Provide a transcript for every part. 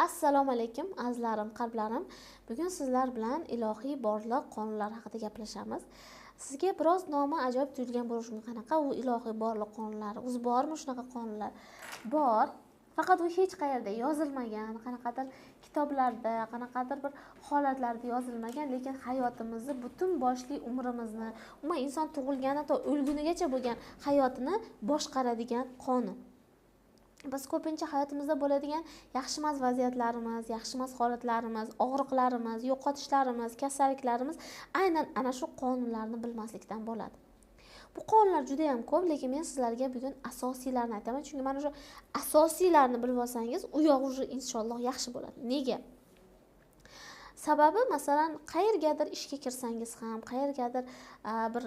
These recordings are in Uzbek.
Assalomu alaykum azizlarim, qalblarim. Bugun sizlar bilan ilohiy borliq qonunlari haqida gaplashamiz. Sizga biroz nomi ajoyib tuyulgan bo'lishi mumkin. Qanaqa u ilohiy borliq qonunlari? O'zi bormi shunaqa qonunlar? Bor. Faqat u hech qayerda yozilmagan, qanaqadir kitoblarda, qanaqadir bir holatlarda yozilmagan, lekin hayotimizni, butun boshli umrimizni, umuman inson tug'ilganidan to o'lgunigacha bo'lgan hayotini boshqaradigan qonun. Biz ko'pincha hayotimizda bo'ladigan yaxshimas vaziyatlarimiz, yaxshimas holatlarimiz, og'riqlarimiz, yo'qotishlarimiz, kasalliklarimiz aynan ana shu qonunlarni bilmaslikdan bo'ladi. Bu qonunlar juda ham ko'p, lekin men sizlarga bugun asosiylarni aytaman. Chunki mana shu asosiylarni bilib olsangiz, u yog'i inshaalloh yaxshi bo'ladi. Nega? Sababi masalan, qayergadir ishga kirsangiz ham, qayergadir bir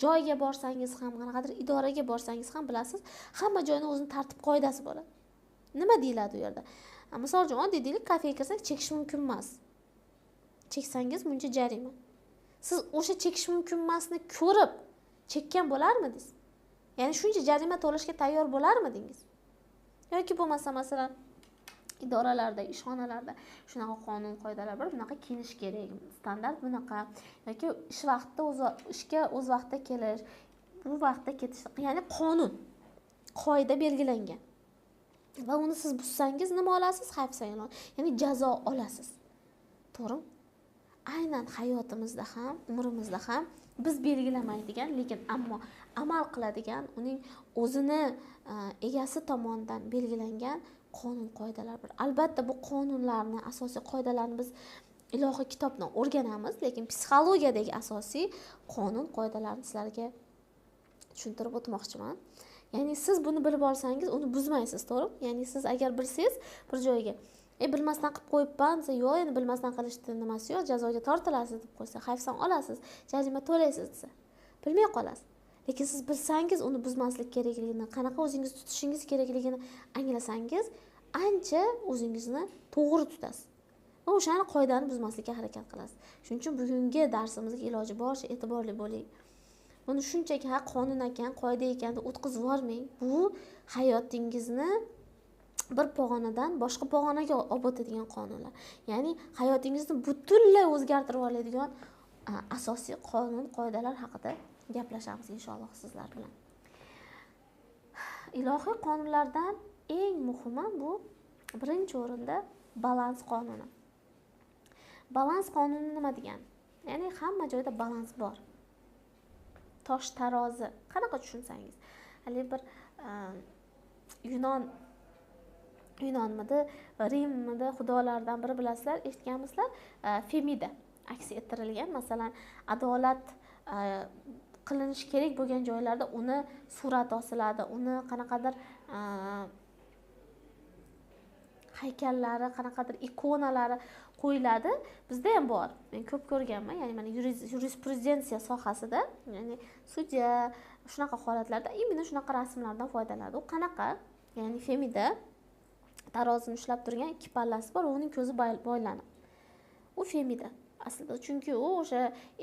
joyga borsangiz ham, qanaqadir idoraga borsangiz ham bilasiz, hamma joyning o'zining tartib qoidasi bo'ladi. Nima deyiladi u yerda? Misol uchun oddiy deylik, kafega kirsak chekish mumkin emas. Cheksangiz buncha jarima. Siz o'sha chekish mumkin emasni ko'rib chekkan bo'larmidingiz? Ya'ni shuncha jarima to'lashga tayyor bo'larmidingiz? Yoki bo'lmasa masalan idoralarda, ishxonalarda shunaqa qonun qoidalar bor, bunaqa kiyinish kerak, standart bunaqa, yoki ish vaqtida ishga o'z vaqtida kelish, bu vaqtda ketish, ya'ni qonun, qoida belgilangan. Va uni siz buzsangiz nima olasiz? Hibs e'lon, ya'ni jazo olasiz. To'g'rimi? Aynan hayotimizda ham, umrimizda ham biz belgilamaydigan, lekin ammo amal qiladigan, uning o'zini egasi tomonidan belgilangan qonun qoidalar bor. Albatta bu qonunlarni, asosiy qoidalarni biz ilohiy kitobdan o'rganamiz, lekin psixologiyadagi asosiy qonun qoidalarni sizlarga tushuntirib o'tmoqchiman. Ya'ni siz buni bilib olsangiz, uni buzmaysiz, to'g'rimi? Ya'ni siz agar bilsangiz bir joyga bilmasdan qilib qo'yibman desa, yo'q, endi bilmasdan qilishni nimasi yo'q, jazoga tortilasiz deb qo'ysa, hayfsan olasiz, jarima to'laysiz desa, bilmay qolasiz. Lekin siz bilsangiz, uni buzmaslik kerakligini, qanaqa o'zingizni tutishingiz kerakligini anglasangiz, ancha o'zingizni to'g'ri tutasiz. Va o'shani qoidani buzmaslikka harakat qilasiz. Shuning uchun bugungi darsimizga iloji boricha e'tiborli bo'ling. Buni shunchaki qonun ekan, qoida ekan deb o'tkazib yubormang. Bu hayotingizni bir pog'onadan boshqa pog'onaga olib o'tadigan qonunlar. Ya'ni hayotingizni butunlay o'zgartirib oladigan asosiy qonun qoidalar haqida gaplashamiz inshaalloh sizlar bilan. Ilohiy qonunlardan eng muhimi bu birinchi o'rinda balans qonuni. Balans qonuni nima degani? Ya'ni hamma joyda balans bor. Tosh tarozi, qanaqa tushunsangiz. Hali bir Yunonmidi, Rimmidi xudolardan biri bilasizlar, eshitganmisizlar? Femida aks ettirilgan, masalan, adolat qilinish kerak bo'lgan joylarda uni surat osiladi, uni qanaqadir haykallari, qanaqadir ikonalari qo'yiladi. Bizda ham bor. Men ko'p ko'rganman, ya'ni mana yurisprudensiya sohasida, ya'ni sudya shunaqa holatlarda imенно shunaqa rasmlardan foydalanadi. U qanaqa? Ya'ni Femida tarozini ushlab turgan ikki pallasi bor, uning ko'zi boylanib. U Femida aslida, chunki u o'sha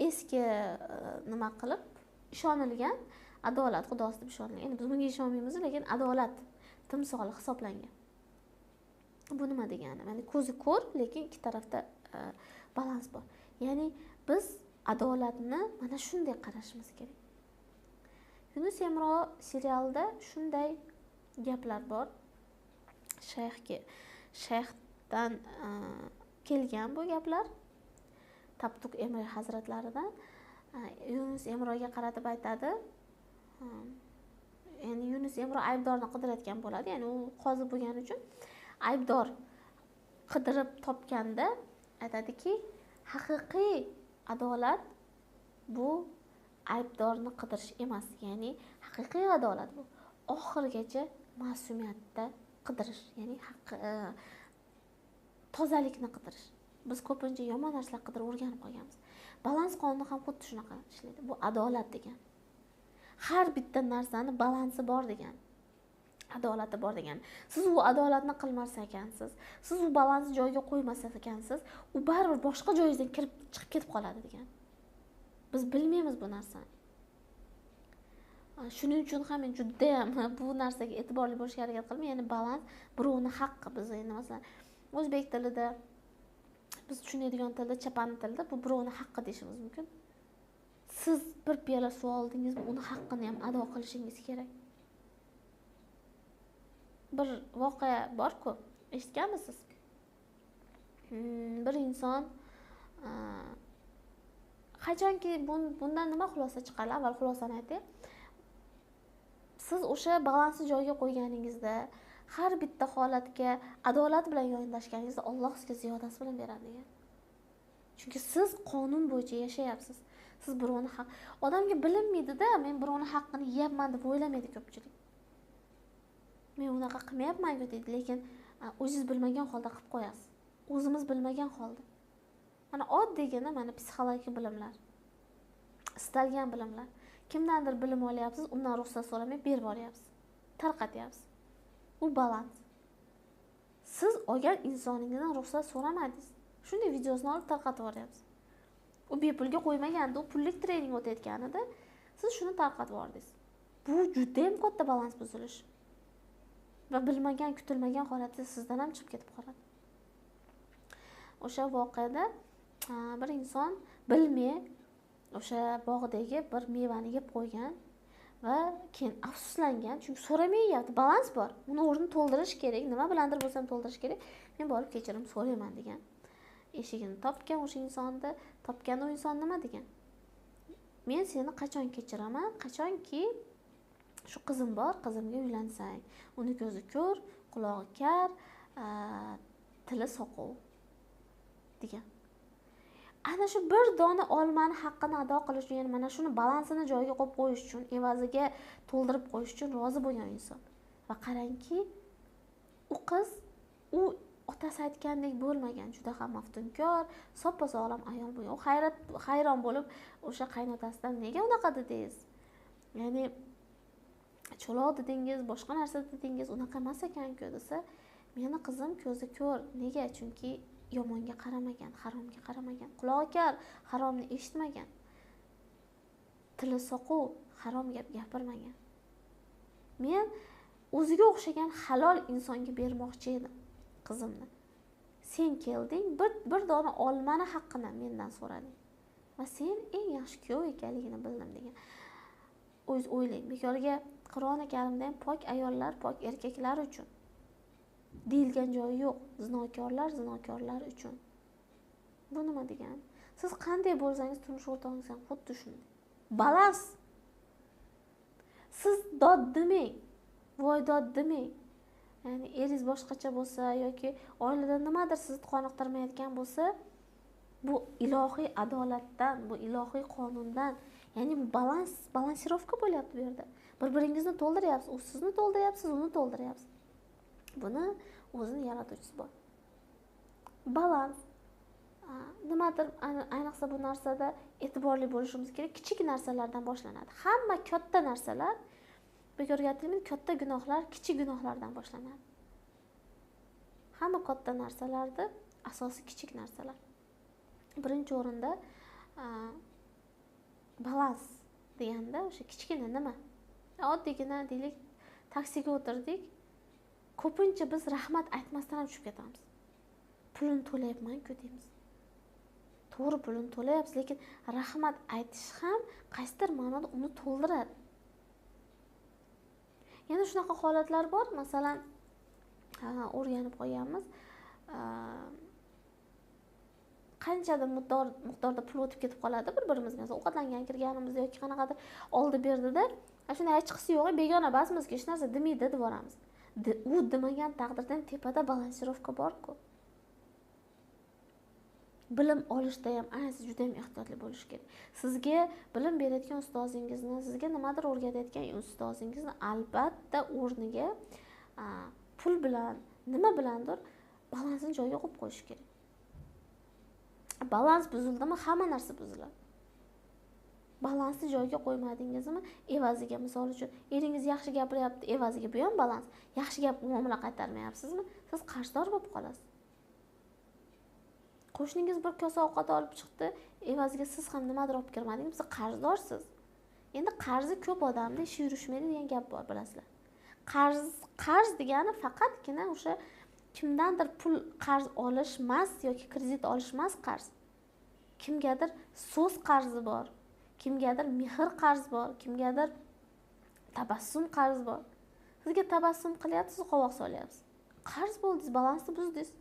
eski nima qilib ishonilgan adolat xudosi deb ishonilgan. Endi biz bunga ishonmaymiz, lekin adolat timsoli hisoblangan. Bu nima degani? Ya'ni ko'zi ko'r, lekin ikki tarafda balans bor. Ya'ni biz adolatni mana shunday qarashimiz kerak. Yunus Emro serialida shunday gaplar bor. Shayxdan kelgan bu gaplar. Taptuk Emre hazratlaridan Yunus Emroga qaratib aytadi. Ya'ni Yunus Emro aybdorni qidirayotgan bo'ladi. Ya'ni u qozi bo'lgani uchun aybdor qidirib topganda aytadiki, haqiqiy adolat bu aybdorni qidirish emas. Ya'ni haqiqiy adolat bu oxirgacha ma'sumiyatda qidirish, ya'ni tozalikni qidirish. Biz ko'pincha yomon narsalar qidirib o'rganib qolganmiz. Balans qonuni ham xuddi shunaqa ishlaydi. Bu adolat degan. Har bitta narsani balansi bor degan. Adolati bor degan. Siz u adolatni qilmas ekansiz, siz u balansni joyiga qo'ymas ekansiz, u baribir boshqa joyingizdan chiqib ketib qoladi degan. Biz bilmaymiz bu narsani. Shuning uchun ham men judayam bu narsaga e'tiborli bo'lishga harakat qilaman. Ya'ni balans birovni haqqi. Biz endi masalan o'zbek tilida biz tushunadigan tilda, chapani tilda bu birovni haqqi deyishimiz mumkin. Siz bir piyola suv oldingizmi, uni haqqini ham ado qilishingiz kerak. Bir voqea bor-ku, eshitganmisiz? Bir inson qachonki bundan nima xulosa chiqadi? Avval xulosani aytay. Siz o'sha balansni joyiga qo'yganingizda, har bitta holatga adolat bilan yondashganingizda Alloh sizga ziyodasi bilan beradi degan. Chunki siz qonun bo'yicha yashayapsiz. Siz birovni odamga bilinmaydi-da, men birovni haqqini yeyapman deb o'ylamaydi ko'pchilik. Men unaqa qilmayapman-ku deydi, lekin o'zingiz bilmagan holda qilib qo'yasiz. O'zimiz bilmagan holda. Mana oddiygina mana psixologik bilimlar. Istalgan bilimlar. Kimdandir bilim olyapsiz, undan ruxsat so'ramay berib boryapsiz. Tarqatyapsiz. Bu balans. Siz olgan insoningizdan ruxsat so'ramadingiz. Shunday videosini olib tarqatib boryapsiz. U bepulga qo'ymaganda, u pullik trening o'tayotganida siz shuni tarqatib bordingiz. Bu juda ham katta balans buzilish. Va bilmagan, kutilmagan holatda sizdan ham chiqib ketib qoladi. O'sha voqeada bir inson bilmay o'sha bog'dagi bir mevani yeb qo'ygan va keyin afsuslangan, chunki so'ramayapti, balans bor. Uni o'rnini to'ldirish kerak, nima bilandir bo'lsam to'ldirish kerak. Men borib kechirim so'rayman degan. Eshigini topgan o'sha insonni, topganda u inson nima degan? Men seni qachon kechiraman? Qachonki shu qizim bor, qizimga uylansang. Uni ko'zi ko'r, qulog'i kar, tili soqov degan. Ana shu bir dona olmani haqqini ado qilish uchun, ya'ni mana shuni balansini joyiga qo'yib qo'yish uchun, evaziga to'ldirib qo'yish uchun rozi bo'lgan inson. Va qarangki, u qiz u otasi aytgandek bo'lmagan, juda ham maftunkor, soppa-sog'lom ayol bo'lgan. U hayron bo'lib o'sha qaynotasidan nega unaqa dedingiz? Ya'ni cho'loq dedingiz, boshqa narsa dedingiz, unaqa emas ekan-ku desa, meni qizim ko'zi ko'r. Nega? Chunki yomonga qaramagan, haromga qaramagan, qulog'i kar, haromni eshitmagan, tili soqov, harom gap gapirmagan. Men o'ziga o'xshagan halol insonga bermoqchi edim qizimni. Sen kelding, bir dona olmani haqqini mendan so'rading. Va sen eng yaxshi kuyov ekanligini bildim degan. O'z o'ylang, bekorga Qur'oni Karimda ham pok ayollar, pok erkaklar uchun deyilgan joyi yo'q. Zinokorlar uchun. Bu nima degani? Siz qanday bo'lsangiz turmush o'rtog'ingiz ham xuddi shunday. Balans. Siz dod demang. Voy dod demang. Ya'ni eringiz boshqacha bo'lsa yoki oilada nimadir sizni qoniqtirmayotgan bo'lsa, bu ilohiy adolatdan, bu ilohiy qonundan, ya'ni bu balansirovka bo'lyapti bu yerda. Bir-biringizni to'ldiryapsiz, u sizni to'ldiryapsiz, uni to'ldiryapsiz. Buni o'zini yaratuvchisi bor. Balans. Nimadir ayniqsa bu narsada e'tiborli bo'lishimiz kerak. Kichik narsalardan boshlanadi. Hamma katta narsalar, bekorga aytdim, katta gunohlar kichik gunohlardan boshlanadi. Hamma katta narsalarda asosi kichik narsalar. Birinchi o'rinda balans deganda o'sha kichkina nima? Oddiygina deylik, taksiga o'tirdik. Ko'pincha biz rahmat aytmasdan ham tushib ketamiz. Pulini to'layapman-ku deymiz. To'g'ri, pulini to'layapsiz, lekin rahmat aytish ham qaysidir ma'noda uni to'ldiradi. Yana shunaqa holatlar bor, masalan, o'rganib qo'yganmiz. Qanchadir miqdorda pul o'tib ketib qoladi bir-birimizga. Masalan, ovqatlangan kirganimizda yoki qanaqadir oldi berdida, shunday hechqisi yo'q, begona basmizki, hech narsa demaydi deb boramiz. U demagan taqdirda tepada balansirovka bor-ku. Bilim olishda ham siz juda ham ehtiyotli bo'lish kerak. Sizga bilim berayotgan ustozingizni, sizga nimadir o'rgatayotgan ustozingizni albatta o'rniga pul bilan, nima bilandir balansini joyiga qo'yib qo'yish kerak. Balans buzildimi, hamma narsa buziladi. Balansni joyiga qo'ymadingizmi, evaziga, misol uchun, eringiz yaxshi gapiryapti, evaziga bu ham balans. Yaxshi gap muomala qaytarmayapsizmi? Siz qarzdor bo'lib qolasiz. Qo'shningiz bir kosa ovqat olib chiqdi, evaziga siz ham nimadir olib kirmadingiz, siz qarzdorsiz. Endi qarzi ko'p odamda ishi yurishmaydi degan gap bor, bilasizlar. Qarz degani faqatgina o'sha kimdandir pul qarz olish emas yoki kredit olish emas qarz. Kimgadir so'z qarzi bor, kimgadir mehr qarz bor, kimgadir tabassum qarz bor. Sizga tabassum qilyapsiz, qovoq solyapsiz. Qarz bo'ldingiz, balansni buzdingiz.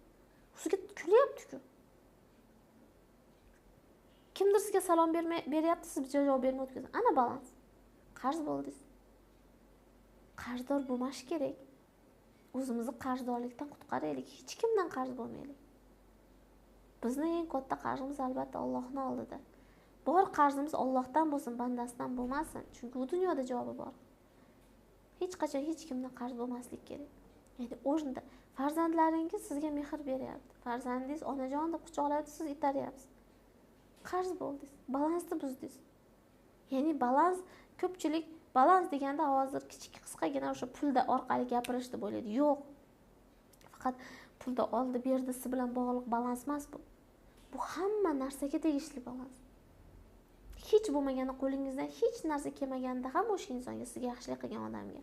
Sizga kulyapti-ku. Kimdir sizga salom beryapti, siz javob bermay o'tkazing. Ana balans. Qarz bo'ldingiz. Qarzdor bo'lmash kerak. O'zimizni qarzdorlikdan qutqaraylik, hech kimdan qarz bo'lmaylik. Bizning eng katta qarzimiz albatta Allohning oldida. Bor qarzimiz Allohdan bo'lsin, bandasidan bo'lmasin. Chunki bu dunyoda javobi bor. Hech qachon hech kimdan qarz bo'lmaslik kerak. Ya'ni o'rnida farzandlaringiz sizga mehr beryapti. Farzandingiz onajon deb quchoqlayapti, siz itaryapsiz. Qarz bo'ldingiz, balansni buzdingiz. Ya'ni ko'pchilik balans deganda hozir kichik qisqagina o'sha pulda orqali gapirish deb o'ylaydi. Yo'q. Faqat pulda oldi berdisi bilan bog'liq balans emas bu. Bu hamma narsaga tegishli balans. Hech bo'lmaganda qo'lingizdan hech narsa kelmaganda ham o'sha insonga, sizga yaxshilik qilgan odamga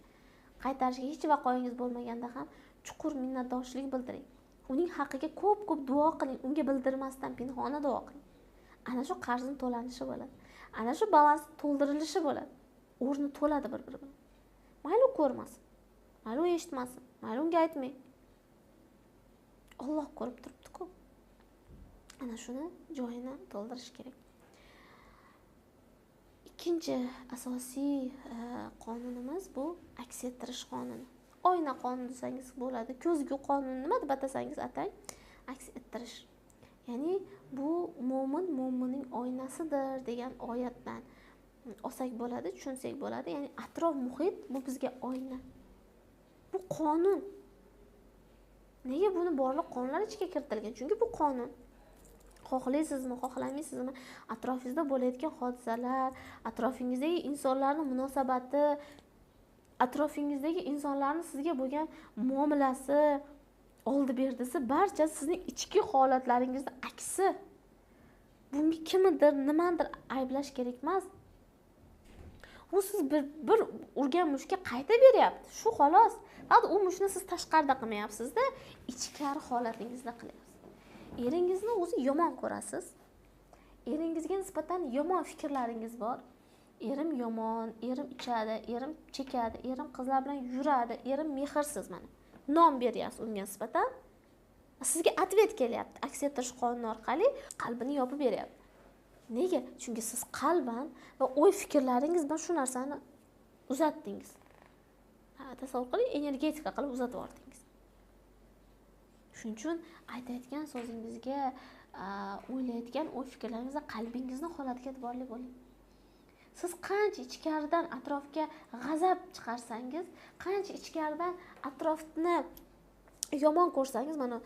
qaytarishga hech vaqoyingiz bo'lmaganda ham chuqur minnatdorchilik bildiring. Uning haqqiga ko'p duo qiling, unga bildirmasdan pinhona duo qiling. Ana shu qarzning to'lanishi bo'ladi. Ana shu balans to'ldirilishi bo'ladi. O'rni to'ladi bir-biri bilan. Mayli ko'rmasin, mayli eshitmasin, mayli unga aytmang. Alloh ko'rib turibdi-ku. Ana shuni joyini to'ldirish kerak. Ikkinchi asosiy qonunimiz bu aks ettirish qonuni. Oyna qonuni desangiz bo'ladi, ko'zgu qonuni nima deb atasangiz atang, aks ettirish. Ya'ni bu mo'minning oynasidir degan oyatdan olsak bo'ladi, tushunsak bo'ladi. Ya'ni atrof muhit bu bizga oyna. Bu qonun. Nega buni borliq qonunlar ichiga kiritilgan? Chunki bu qonun. Xohlaysizmi, xohlamaysizmi, atrofingizda bo'layotgan hodisalar, atrofingizdagi insonlarning munosabati, atrofingizdagi insonlarning sizga bo'lgan muomalasi, oldi berdisi barcha sizning ichki holatlaringizning aksi. Bunga kimnidir, nimadir ayblash kerak emas. U siz bir urgan mushga qayta beryapti. Shu xolos. Faqat u mushni siz tashqarida qilmayapsiz-da, ichkari holatingizda qilyapsiz. Eringizni o'zi yomon ko'rasiz. Eringizga nisbatan yomon fikrlaringiz bor. Erim yomon, erim ichadi, erim chekadi, erim qizlar bilan yuradi, erim mehrsiz mana. Nom beryapsiz unga nisbatan. Sizga atvet kelyapti. Aks ettirish qonuni orqali qalbini yopib beryapti. Nega? Chunki siz qalban va o'y fikrlaringiz bilan shu narsani uzatdingiz. Tasavvur qiling, energetika qilib uzatib yordingiz. Shuning uchun aytayotgan so'zingizga, o'ylayotgan o'y fikrlaringizga qalbingizning holatiga e'tiborli bo'ling. Siz qancha ichkaridan atrofga g'azab chiqarsangiz, qancha ichkaridan atrofni yomon ko'rsangiz, mana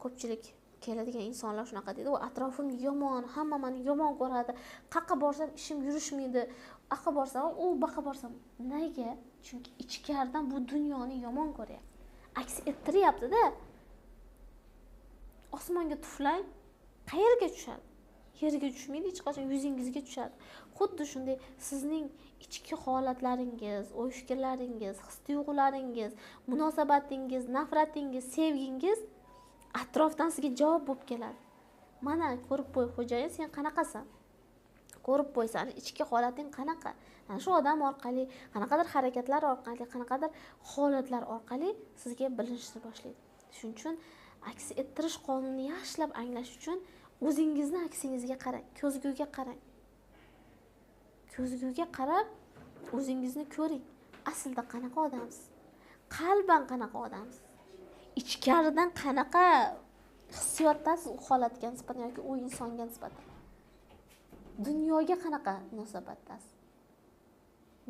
ko'pchilik keladigan insonlar shunaqa deydi, u atrofim yomon, hamma meni yomon ko'radi, qayerga borsam ishim yurishmaydi, qayerga borsam u, baqa borsam. Nega? Chunki ichkaridan bu dunyoni yomon ko'ryapti. Aks ettiryapti-da. Osmonga tuflang, qayerga tushadi? Yerga tushmaydi, hech qachon yuzingizga tushadi. Xuddi shunday sizning ichki holatlaringiz, o'y fikrlaringiz, his-tuyg'ularingiz, munosabatingiz, nafratingiz, sevgingiz atrofdan sizga javob bo'lib keladi. Mana ko'rib qo'y, xo'jayin, sen qanaqasan? Ko'rib qo'y, seni ichki holating qanaqa? Ana shu odam orqali, qanaqadir harakatlar orqali, qanaqadir holatlar orqali sizga bilinishni boshlaydi. Shuning uchun aks ettirish qonunini yaxshilab anglash uchun o'zingizni aksingizga qarang, ko'zguga qarang. Ko'zguga qarab, o'zingizni ko'ring. Aslida qanaqa odamsiz? Qalban qanaqa odamsiz? Ichkaridan qanaqa hissiyotdasiz u holatga nisbatan yoki u insonga nisbatan? Dunyoga qanaqa munosabatdasiz?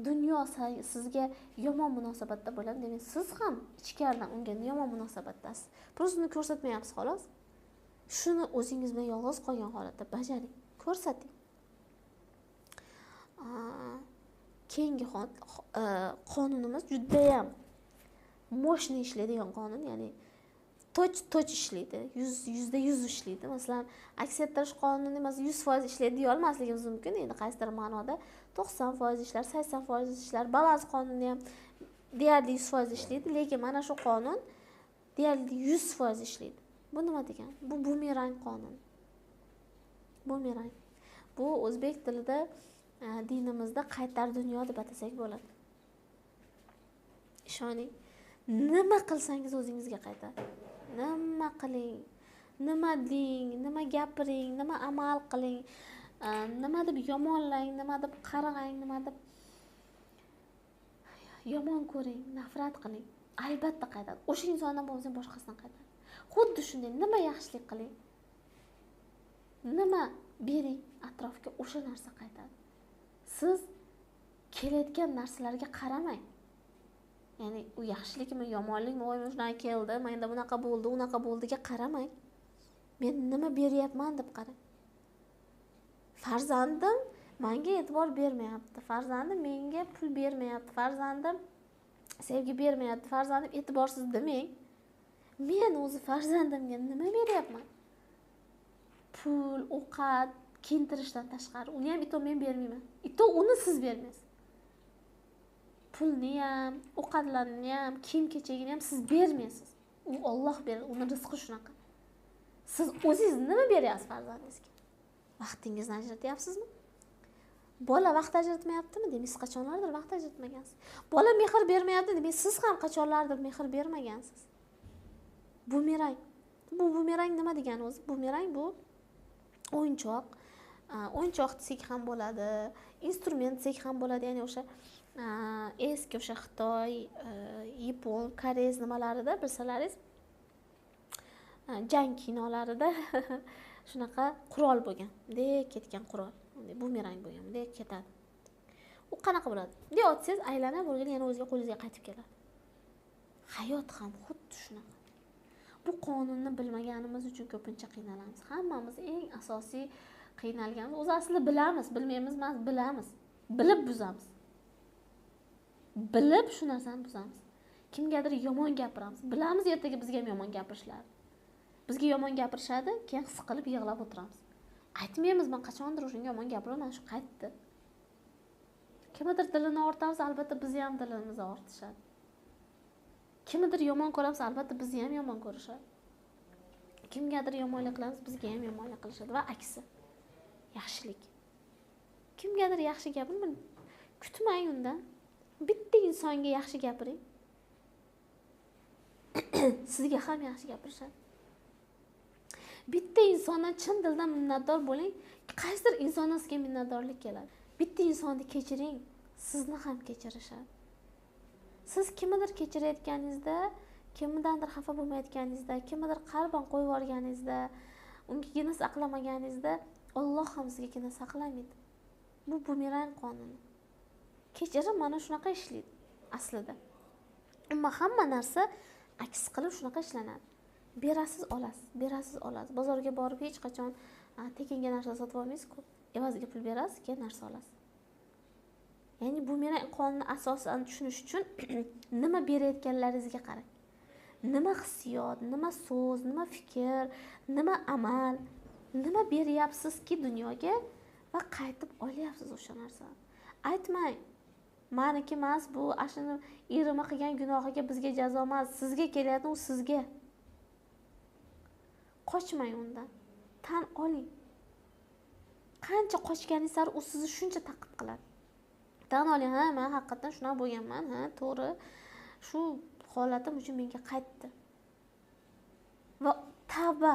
Dunyo sizga yomon munosabatda bo'ladi, demak siz ham ichkaridan unga yomon munosabatdasiz. Biroz uni ko'rsatmayapsiz xolos. Shuni o'zingiz bilan yolg'iz qolgan holatda bajaring, ko'rsating. Keyingi qonunimiz juda ham moshni ishlaydigan qonun, ya'ni toch ishlaydi, 100% ishlaydi. Masalan, aks ettirish qonuni emas 100% ishlaydi deya olmasligimiz mumkin. Endi qaysidir ma'noda 90% ishlar, 80% ishlar. Balans qonuni ham deyarli 100% ishlaydi, lekin mana shu qonun deyarli 100% ishlaydi. Bu nima degani? Bu bumerang qonun. Bumerang. Bu o'zbek tilida, dinimizda qaytar dunyo deb atasak bo'ladi. Ishoning. Nima qilsangiz o'zingizga qaytadi. Nima qiling, nima deng, nima gapiring, nima amal qiling, nima deb yomonlang, nima deb qarg'ang, nima deb yomon ko'ring, nafrat qiling, albatta qaytadi. O'sha insondan bo'lmasa boshqasidan qaytadi. Xuddi shunday, nima yaxshilik qiling, nima bering, atrofga o'sha narsa qaytadi. Siz kelayotgan narsalarga qaramang. Ya'ni u yaxshilikmi, yomonlikmi, voy shunday keldi, menda bunaqa bo'ldi, unaqa bo'ldiga qaramang. Men nima beryapman deb qarang. Farzandim menga e'tibor bermayapti. Farzandim menga pul bermayapti. Farzandim sevgi bermayapti. Farzandim e'tiborsiz demang. Men o'zi farzandimga nima beryapman? Pul, ovqat, kiyintirishdan tashqari. Uni ham men bermayman. Uni siz bermaysiz. Pulni ham, ovqatlarni ham, kiyim-kechagini ham siz bermaysiz. U Alloh beradi, uni rizqi shunaqa. Siz o'zingiz nima beryapsiz farzandingizga? Vaqtingizni ajratyapsizmi? Bola vaqt ajratmayaptimi? Demak, siz qachonlardir vaqt ajratmagansiz. Bola mehr bermayapti, demak, siz ham qachonlardir mehr bermagansiz. Bumerang. Bu bumerang nima degani o'zi? Bumerang bu o'yinchoq. O'yinchoq desak ham bo'ladi, instrument desak ham bo'ladi. Ya'ni o'sha eski o'sha Xitoy, Yapon, Koreys nimalarida bilsalaringiz, jang kinolarida shunaqa qurol bo'lgan. Dek ketgan qurol. Bumerang bo'lgan. Dek ketadi. U qanaqa bo'ladi? Deb otsangiz aylanib o'rgilib yana o'ziga qo'lingizga qaytib keladi. Hayot ham xuddi shunaqa. Bu qonunni bilmaganimiz uchun ko'pincha qiynalamiz. Hammamiz eng asosiy qiynalganimiz o'zi aslida bilamiz, bilmaymiz emas, bilamiz. Bilib buzamiz. Bilib shu narsani buzamiz. Kimgadir yomon gapiramiz. Bilamiz ertaga bizga ham yomon gapirishlar. Bizga yomon gapirishadi, keyin his qilib yig'lab o'tiramiz. Aytmaymiz, men qachondir o'shanga yomon gapiraman, mana shu qaytdi. Kimdir dilini ortamiz, albatta bizni ham dilimizni ortishadi. Kimdir yomon ko'ramiz, albatta bizni ham yomon ko'rishadi. Kimgadir yomonlik qilamiz, bizga ham yomonlik qilishadi va aksi. Yaxshilik. Kimgadir yaxshi gapiring, kutmang undan. Bitta insonga yaxshi gapiring. Sizga ham yaxshi gapirishadi. Bitta insondan chin dildan minnatdor bo'ling. Qaysidir insondan sizga minnatdorlik keladi. Bitta insonni kechiring, sizni ham kechirishadi. Siz kimnidir kechirayotganingizda, kimdandir xafa bo'lmayotganingizda, kimnidir qalban qo'yib yuborganingizda, unga gina saqlamaganingizda, Alloh ham sizga gina saqlamaydi. Bu bumerang qonuni. Kechirim mana shunaqa ishlaydi aslida. Ammo hamma narsa aks qilib shunaqa ishlanadi. Berasiz, olasiz, berasiz, olasiz. Bozorga borib hech qachon tekinga narsa sotib olmaysiz-ku. Evaziga pul berasiz, keyin narsa olasiz. Ya'ni bumerang qonuni asosan tushunish uchun nima berayotganlaringizga qarang. Nima hissiyot, nima so'z, nima fikr, nima amal, nima beryapsizki dunyoga va qaytib olyapsiz o'sha narsani. Aytmang, meniki emas bu, ashuni erima qilgan gunohiga bizga jazo emas, sizga kelyapti, u sizga. Qochmang undan. Tan oling. Qancha qochganingiz sari u sizni shuncha ta'qib qiladi. Tan oling, ha, men haqiqatan shuna bo'lganman, ha, to'g'ri. Shu holatim uchun menga qaytdi. Va tavba.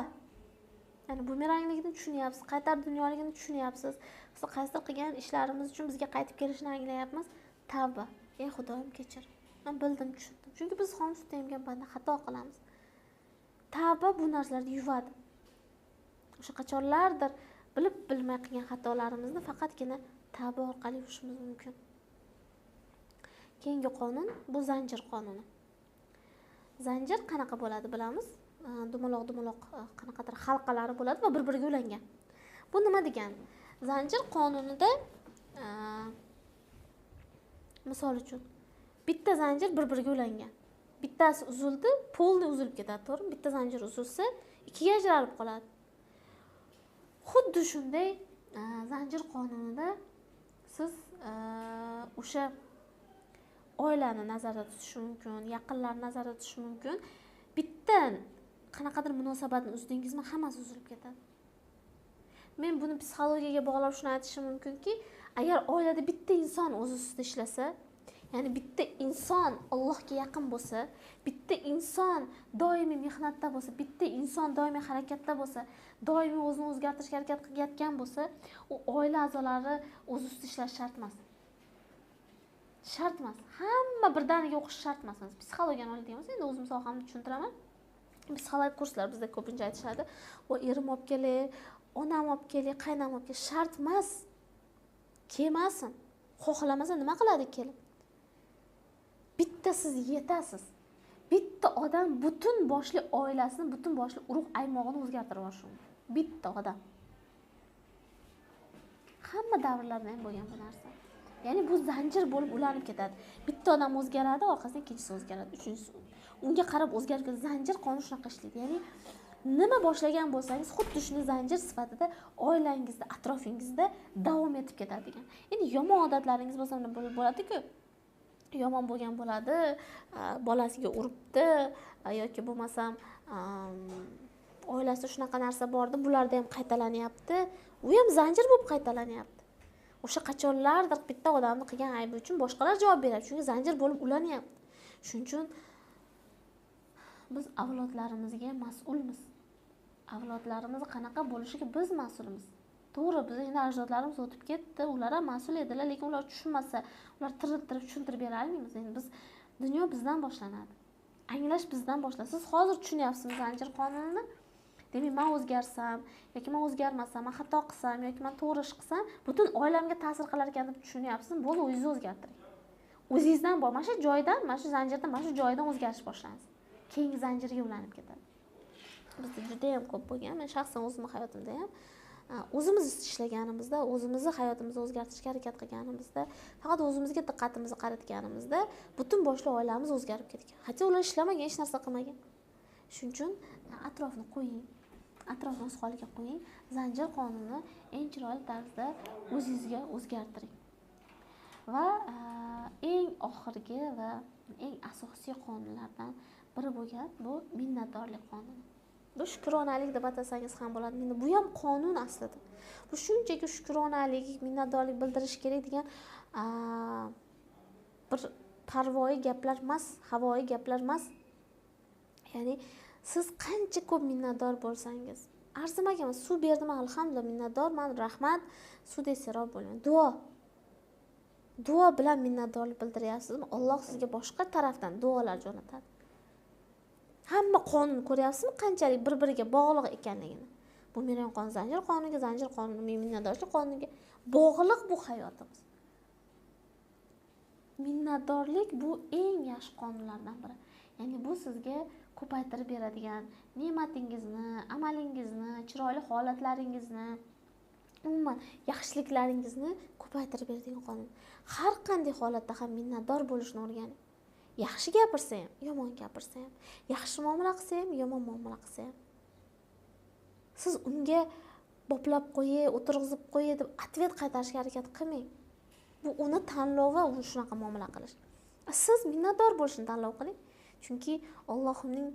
Ya'ni bumerangligini tushunyapsiz, qaytar dunyoligini tushunyapsiz. Siz qaysidir qilgan ishlarimiz uchun bizga qaytib kelishini anglayapmiz. Tavba. Ey Xudoyim kechir. Men bildim, tushundim. Chunki biz xon sutda emgan banda xato qilamiz. Tavba bu narsalarni yuvadi. O'sha qachonlardir bilib bilmay qilgan xatolarimizni faqatgina tavba orqali yuvishimiz mumkin. Keyingi qonun bu zanjir qonuni. Zanjir qanaqa bo'ladi bilamiz? Dumaloq qanaqadir halqalari bo'ladi va bir-biriga ulangan. Bu nima degani? Zanjir qonunida misol uchun bitta zanjir bir-biriga ulangan. Bittasi uzildi, polni uzilib ketadi, to'g'rimi? Bitta zanjir uzilsa, ikkiga ajralib qoladi. Xuddi shunday zanjir qonunida siz o'sha oilani nazarda tutishi mumkin, yaqinlarni nazarda tutishi mumkin. Bitta qanaqadir munosabatni uzdingizmi, hammasi uzilib ketadi. Men buni psixologiyaga bog'lab shuni aytishim mumkinki, agar oilada bitta inson o'z ustida ishlasa, ya'ni bitta inson Allohga yaqin bo'lsa, bitta inson doimiy mehnatda bo'lsa, bitta inson doimiy harakatda bo'lsa, doimiy o'zini o'zgartirishga harakat qilayotgan bo'lsa, u oila a'zolari o'z ustida ishlash shart emas. Shart emas. Hamma birdaniga o'qish shart emas. Psixologiyani oladigan bo'lsa, endi o'zim sohamni tushuntiraman. Psixologik kurslar bizda ko'pincha aytishadi. O erim olib kelay, onam olib kelay, qaynam olib kelay, shart emas. Kelmasin. Xohlamasa nima qiladi kelib? Bitta siz yetasiz. Bitta odam butun boshli oilasini, butun boshli urug' aymog'ini o'zgartirib yuborishi mumkin. Bitta odam. Hamma davrlarda ham bo'lgan bu narsa. Ya'ni bu zanjir bo'lib ulanib ketadi. Bitta odam o'zgaradi, orqasidan ikkinchisi o'zgaradi, uchinchisi. Unga qarab o'zgarib ketadi. Zanjir qonun shunaqa ishlaydi. Ya'ni nima boshlagan bo'lsangiz, xuddi shuni zanjir sifatida oilangizda, atrofingizda davom etib ketadi degan. Endi yomon odatlaringiz bo'lsa bo'ladi-ku. Yomon bo'lgan bo'ladi, bolasiga uribdi yoki bo'lmasam oilasida shunaqa narsa bordi, bularda ham qaytalanyapti. U ham zanjir bo'lib qaytalanyapti. O'sha qachonlardir bitta odamni qilgan aybi uchun boshqalar javob beradi, chunki zanjir bo'lib ulanyapti. Shuning uchun biz avlodlarimizga mas'ulmiz. Avlodlarimiz qanaqa bo'lishiga biz mas'ulmiz. To'g'ri, biz endi ajdodlarimiz o'tib ketdi, ular ham mas'ul edilar, lekin ular tushunmasa, ular tiriltirib tushuntirib bera olmaymiz. Endi biz dunyo bizdan boshlanadi. Anglash bizdan boshlanadi. Siz hozir tushunyapsizmi zanjir qonunini? Demak, men o'zgarsam yoki men o'zgarmasam, men xato qilsam yoki men to'g'ri ish qilsam, butun oilamga ta'sir qilar ekan deb tushunyapsizmi? Bo'ldi, o'zingizni o'zgartiring. O'zingizdan mana shu joydan, mana shu zanjirdan, mana shu joydan o'zgarish boshlansin. Keyingi zanjirga ulanib ketadi. Bizda juda ham ko'p bo'lgan. Men shaxsan o'zimning hayotimda ham o'zimiz ishlaganimizda, o'zimizni hayotimizni o'zgartirishga harakat qilganimizda, faqat o'zimizga diqqatimizni qaratganimizda butun boshli oilamiz o'zgarib ketgan. Hatto ular ishlamagan, hech narsa qilmagan. Shuning uchun atrofni qo'ying. Atrofni o'z holiga qo'ying. Zanjir qonunini eng chiroyli tarzda o'zingizga o'zgartiring. Va eng oxirgi va eng asosiy qonunlardan biri bo'lgan bu minnatdorlik qonuni. Bu shukronalik deb atasangiz ham bo'ladi. Menda bu ham qonun aslida. Bu shunchaki shukronalik, minnatdorlik bildirish kerak degan bir parvoyi gaplar emas, havoyi gaplar emas. Ya'ni siz qancha ko'p minnatdor bo'lsangiz, arzimagan, suv berdim, alhamdulillah, minnatdorman, rahmat, suvda serob bo'lmang. Duo bilan minnatdorlik bildiryapsizmi? Alloh sizga boshqa tarafdan duolar jo'natadi. Hamma qonun ko'ryapsizmi, qanchalik bir-biriga bog'liq ekanligini. Bu million qonun zanjir qonuni, minnatdorlik qonuniga bog'liq bu hayotimiz. Minnatdorlik bu eng yaxshi qonunlardan biri. Ya'ni bu sizga ko'paytirib beradigan ne'matingizni, amalingizni, chiroyli holatlaringizni, umuman yaxshiliklaringizni ko'paytirib beradigan qonun. Har qanday holatda ham minnatdor bo'lishni o'rganing. Yaxshi gapirsa ham, yomon gapirsa ham, yaxshi muomala qilsa ham, yomon muomala qilsa ham. Siz unga boplab qo'yay, o'tirg'izib qo'yay deb atvet qaytarishga harakat qilmang. Bu uni tanlovi, u shunaqa muomala qilish. Siz minnatdor bo'lishni tanlov qiling. Chunki Allohning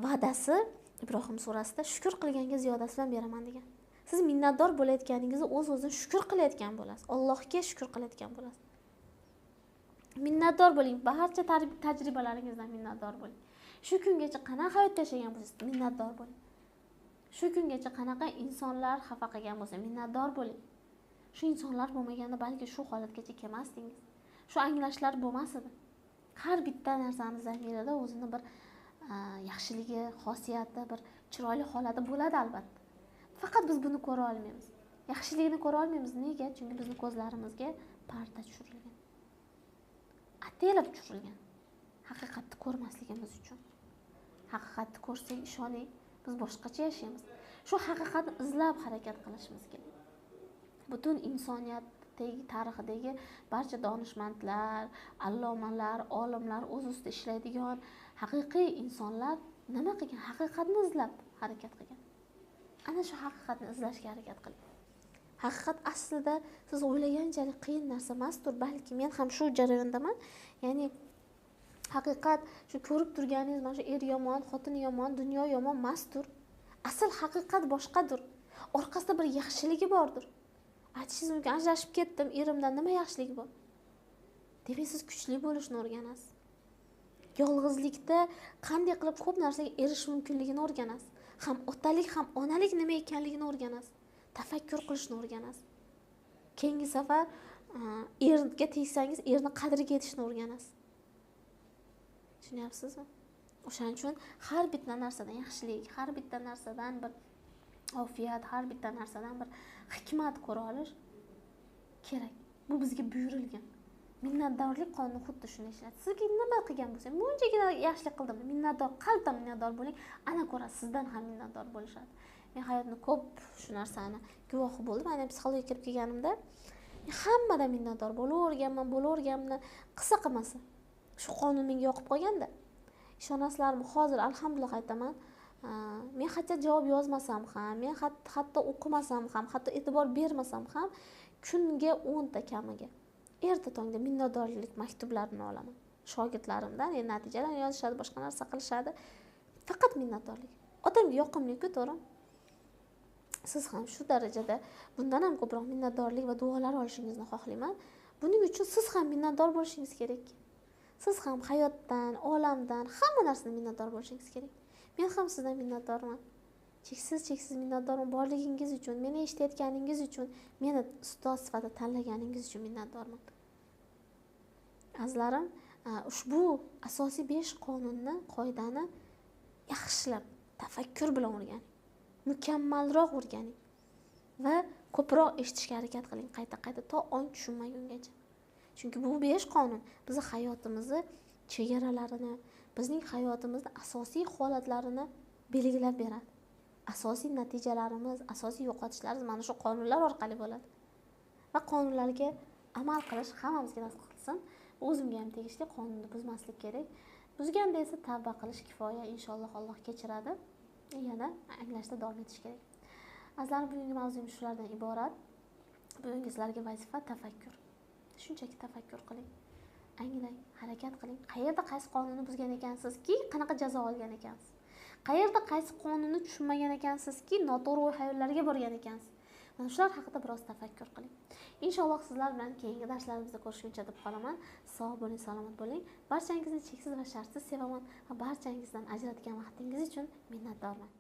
va'dasi Ibrohim surasida shukr qilganga ziyodasidan beraman degan. Siz minnatdor bo'layotganingizni o'z-o'zini shukr qilayotgan bo'lasiz. Allohga shukr qilayotgan bo'lasiz. Minnatdor bo'ling, barcha tajribalaringizdan minnatdor bo'ling. Shu kungacha qanaqa hayot yashagan bo'lsangiz, minnatdor bo'ling. Shu kungacha qanaqa insonlar xafa qilgan bo'lsa, minnatdor bo'ling. Shu insonlar bo'lmaganda balki shu holatgacha kelmasdingiz. Shu anglashlar bo'lmas edi. Har bitta narsani zamirida o'zini bir yaxshiligi, xosiyati, bir chiroyli holati bo'ladi albatta. Faqat biz buni ko'ra olmaymiz. Yaxshiligini ko'ra olmaymiz. Nega? Chunki bizning ko'zlarimizga parda tushirilgan. Atelab tushirilgan. Haqiqatni ko'rmasligimiz uchun. Haqiqatni ko'rsak, ishoning, biz boshqacha yashaymiz. Shu haqiqatni izlab harakat qilishimiz kerak. Butun insoniyat tarixidagi barcha donishmandlar, allomalar, olimlar o'z ustida ishlaydigan haqiqiy insonlar nima qilgan? Haqiqatni izlab harakat qilgan. Ana shu haqiqatni izlashga harakat qiling. Haqiqat aslida siz o'ylaganchalik qiyin narsa emasdir. Balki men ham shu jarayondaman. Ya'ni haqiqat shu ko'rib turganingiz mana shu er yomon, xotin yomon, dunyo yomon emasdir. Asl haqiqat boshqadir. Orqasida bir yaxshiligi bordir. Aytishingiz mumkin, ajrashib ketdim, erimdan nima yaxshiligi bor? Demak, siz kuchli bo'lishni o'rganasiz. Yolg'izlikda qanday qilib ko'p narsaga erishish mumkinligini o'rganasiz. Ham otalik, ham onalik nima ekanligini o'rganasiz. Tafakkur qilishni o'rganasiz. Keyingi safar erga tegsangiz, erni qadriga yetishni o'rganasiz. Tushunyapsizmi? O'shaning uchun har bitta narsadan yaxshilik, har bitta narsadan bir ofiyat, har bitta narsadan bir hikmat ko'ra olish kerak. Bu bizga buyurilgan. Minnatdorlik qonuni xuddi shuni ishlatadi. Sizga nima qilgan bo'lsangiz, bunchagina yaxshilik qildim, minnatdor, qalbdan minnatdor bo'ling, ana ko'rasiz, sizdan ham minnatdor bo'lishadi. Men hayotni ko'p shu narsani guvohi bo'ldim. Aynan psixologiyaga kirib kelganimda hammadan minnatdor bo'laverganman, qilsa qilmasa. Shu qonun menga yoqib qolganda. Ishonasizlarmi, hozir alhamdulillah aytaman. Men hatto javob yozmasam ham, men hatto o'qimasam ham, hatto e'tibor bermasam ham kunga 10 ta kamiga erta tongda minnatdorlik maktublarini olaman. Shogirdlarimdan natijalarni yozishadi, boshqa narsa qilishadi. Faqat minnatdorlik. Otamga yoqimli-ku, to'g'ri? Siz ham shu darajada bundan ham ko'proq minnatdorlik va duolar olishingizni xohlayman. Buning uchun siz ham minnatdor bo'lishingiz kerak. Siz ham hayotdan, olamdan, hamma narsadan minnatdor bo'lishingiz kerak. Men ham sizdan minnatdorman. Cheksiz minnatdorman borligingiz uchun, meni eshitayotganingiz uchun, meni ustoz sifatida tanlaganingiz uchun minnatdorman. Azizlarim, ushbu asosiy 5 qonunni, qoidani yaxshilab tafakkur bilan o'rganing. Mukammalroq o'rganing va ko'proq eshitishga harakat qiling, qayta to ong tushunmagungacha. Chunki bu 5 qonun bizning hayotimizni chegaralarini, bizning hayotimizning asosiy holatlarini belgilab beradi. Asosiy natijalarimiz, asosiy yo'qotishlarimiz mana shu qonunlar orqali bo'ladi. Va qonunlarga amal qilish hammamizga nasib qilsin. O'zimga ham tegishli qonunni buzmaslik kerak. Buzganda esa tavba qilish kifoya, inshaalloh Alloh kechiradi. Yana anglashda davom etish kerak. Azizlar, bugungi mavzum shulardan iborat. Bugungi sizlarga vazifa tafakkur. Shunchaki tafakkur qiling. Anglang, harakat qiling. Qayerda qaysi qonunni buzgan ekansizki, qanaqa jazo olgan ekansiz? Qayerda qaysi qonunni tushunmagan ekansizki, noto'g'ri hayollarga borgan ekansiz? Mana shular haqida biroz tafakkur qiling. Inshaalloh sizlar bilan keyingi darslarimizda ko'rishguncha deb qolaman. Sog' bo'ling, salomat bo'ling. Barchangizni cheksiz va shartsiz sevaman va barchangizdan ajratgan vaqtingiz uchun minnatdorman.